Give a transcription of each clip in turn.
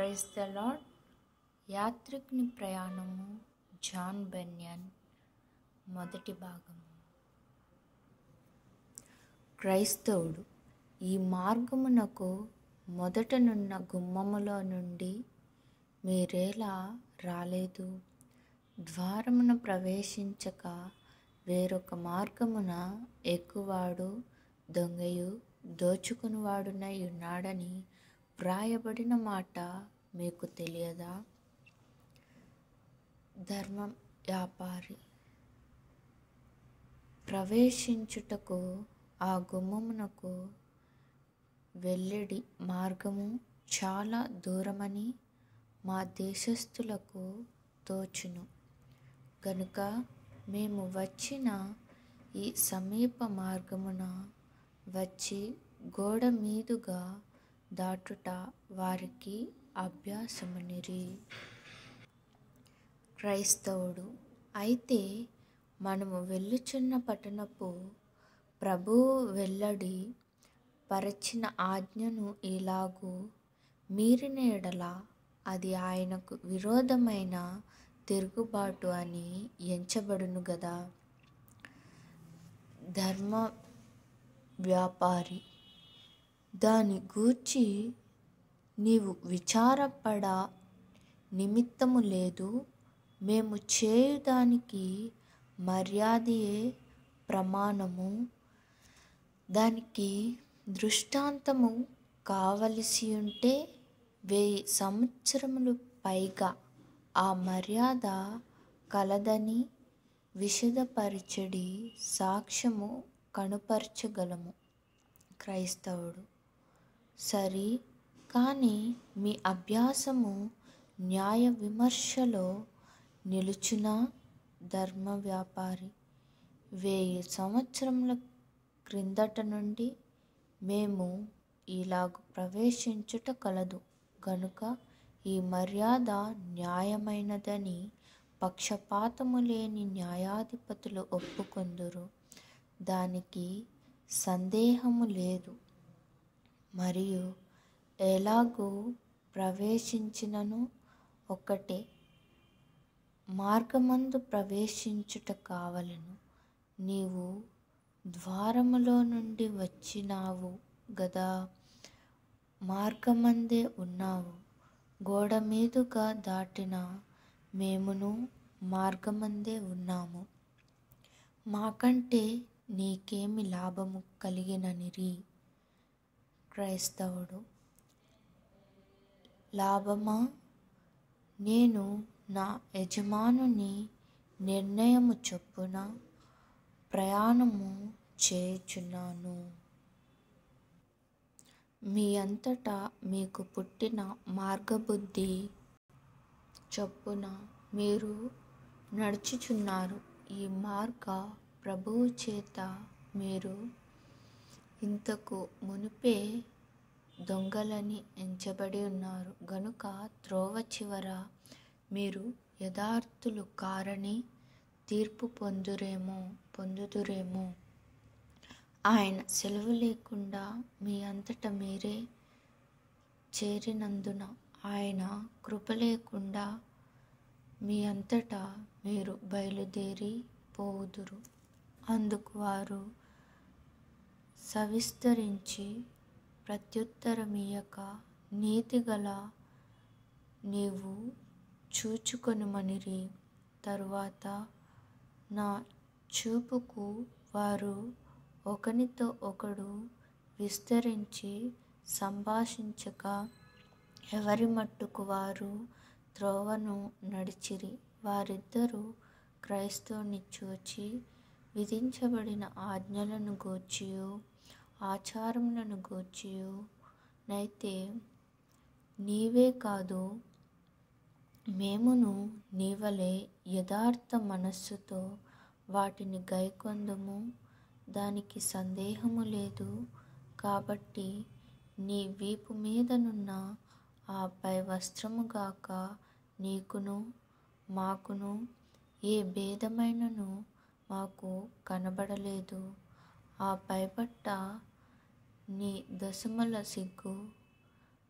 Praise the lord. యాత్రికుని ప్రయాణము, John బెన్యన్. మొదటి భాగం. క్రైస్తవుడు ఈ మార్గమునకు మొదటనున్న గుమ్మములో నుండి మీరేలా రాలేదు? ద్వారమున ప్రవేశించక వేరొక మార్గమున ఎక్కువాడు దొంగయు దోచుకునివాడునై ఉన్నాడని వ్రాయబడిన మాట మీకు తెలియదా? ధర్మ వ్యాపారి ప్రవేశించుటకు ఆ గుమ్మమునకు వెళ్ళెడి మార్గము చాలా దూరమని మా దేశస్థులకు తోచును గనుక మేము వచ్చిన ఈ సమీప మార్గమున వచ్చి గోడ మీదుగా దాటుట వారికి అభ్యాసమునిరి. క్రైస్తవుడు అయితే మనము వెళ్ళుచున్న పట్టణపు ప్రభువు వెల్లడి పరచిన ఆజ్ఞను ఇలాగు మీరిన ఎడల అది ఆయనకు విరోధమైన తిరుగుబాటు అని ఎంచబడును గదా. ధర్మ వ్యాపారి దాని గూర్చి నీవు విచారపడ నిమిత్తము లేదు. మేము చేయుదానికి మర్యాదయే ప్రమాణము, దానికి దృష్టాంతము కావలసి ఉంటే 1000 సంవత్సరములు పైగా ఆ మర్యాద కలదని విశదపరచడి సాక్ష్యము కనుపరచగలము. క్రైస్తవుడు సరి, కానీ మీ అభ్యాసము న్యాయ విమర్శలో నిలుచునా? ధర్మ వ్యాపారి 1000 సంవత్సరముల క్రిందట నుండి మేము ఇలాగు ప్రవేశించుట కలదు గనుక ఈ మర్యాద న్యాయమైనదని పక్షపాతము లేని న్యాయాధిపతులు ఒప్పుకొందురు. దానికి సందేహము లేదు. మరియు ఎలాగూ ప్రవేశించినను ఒక్కటే మార్గమందు ప్రవేశించుట కావలెను. నీవు ద్వారములో నుండి వచ్చినావు గదా, మార్గమందే ఉన్నావు. గోడ మీదుగా దాటిన మేమును మార్గమందే ఉన్నాము. మాకంటే నీకేమి లాభము కలిగిననిరి? క్రైస్తవుడు లాభమా? నేను నా యజమానుని నిర్ణయము చొప్పున ప్రయాణము చేయుచున్నాను. మీ అంతటా మీకు పుట్టిన మార్గబుద్ధి చొప్పున మీరు నడుచుచున్నారు. ఈ మార్గ ప్రభువు చేత మీరు ఇంతకు మునుపే దొంగలని ఎంచబడి ఉన్నారు గనుక త్రోవ చివర మీరు యథార్థులు కారని తీర్పు పొందుదురేమో. ఆయన సెలవు లేకుండా మీ అంతటా మీరే చేరినందున, ఆయన కృప లేకుండా మీ అంతటా మీరు బయలుదేరి పోవుదురు. అందుకు వారు సవిస్తరించి ప్రత్యుత్తరమియ్యక, నీతిగల నీవు చూచుకొనుమనిరి. తరువాత నా చూపుకు వారు ఒకనితో ఒకడు విస్తరించి సంభాషించక ఎవరి మట్టుకు వారు త్రోవను నడిచిరి. వారిద్దరూ క్రైస్తవుని చూచి విధించబడిన ఆజ్ఞలను గూర్చియు ఆచారములను గూర్చియు నైతే నీవే కాదు మేమును నీవలే యథార్థ మనస్సుతో వాటిని గైకొందుము. దానికి సందేహము లేదు. కాబట్టి నీ వీపు మీదనున్న ఆ పై వస్త్రము గాక నీకును మాకును ఏ భేదమైనను మాకు కనబడలేదు. ఆ పైబట్ట నీ దశమల సిగ్గు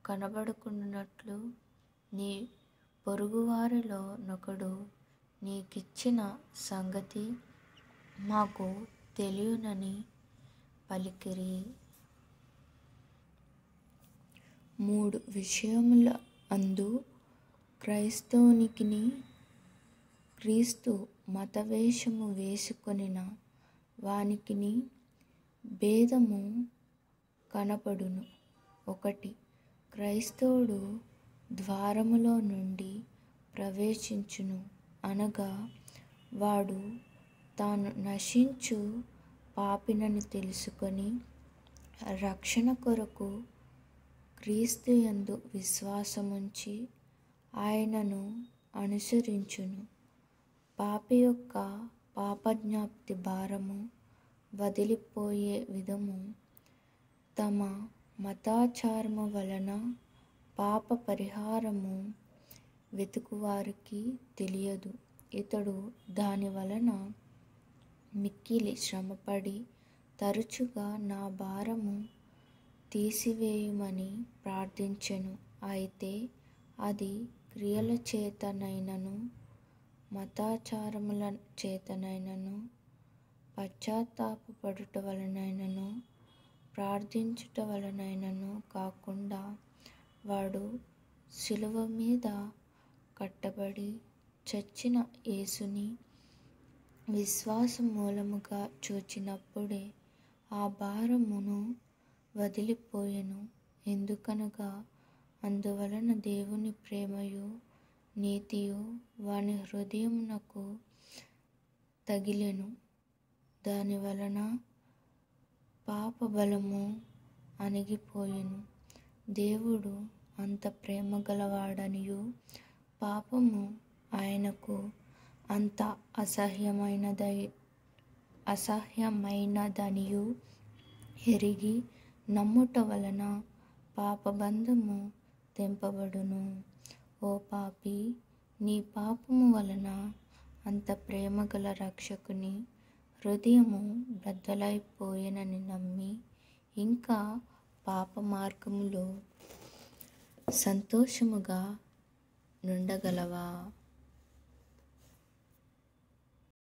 కనబడకుండునట్లు నీ పొరుగువారిలో నొకడు నీకిచ్చిన సంగతి మాకు తెలియనని పలికిరి. 3 విషయముల అందు క్రైస్తవునికిని క్రీస్తు మతవేషము వేసుకొనిన వానికిని భేదము కనపడును. 1. క్రైస్తవుడు ద్వారములో నుండి ప్రవేశించును, అనగా వాడు తాను నశించు పాపినని తెలుసుకొని రక్షణ కొరకు క్రీస్తు యందు విశ్వాసముంచి ఆయనను అనుసరించును. పాపి యొక్క పాపజ్ఞాప్తి భారము వదిలిపోయే విధము తమ మతాచారము వలన పాప పరిహారము వెతుకువారికి తెలియదు. ఇతడు దాని వలన మిక్కిలి శ్రమపడి తరచుగా నా భారము తీసివేయుమని ప్రార్థించెను. అయితే అది క్రియల చేతనైనను మతాచారముల చేతనైనను పశ్చాత్తాపపడుట వలనైనను ప్రార్థించుట వలనైనను కాకుండా వాడు శిలువ మీద కట్టబడి చచ్చిన యేసుని విశ్వాస మూలముగా చూచినప్పుడే ఆ భారమును వదిలిపోయెను. ఎందుకనగా అందువలన దేవుని ప్రేమయు నీతియు వాని హృదయమునకు తగిలెను. దాని వలన పాప బలము అణిగిపోయెను. దేవుడు అంత ప్రేమ గలవాడనియు పాపము ఆయనకు అంత అసహ్యమైనదనియు ఎరిగి నమ్ముట వలన పాపబంధము తెంపబడును. ఓ పాపి, నీ పాపము వలన అంత ప్రేమగల రక్షకుని హృదయము బద్దలైపోయెనని నమ్మి ఇంకా పాప మార్గములో సంతోషముగా నుండగలవా?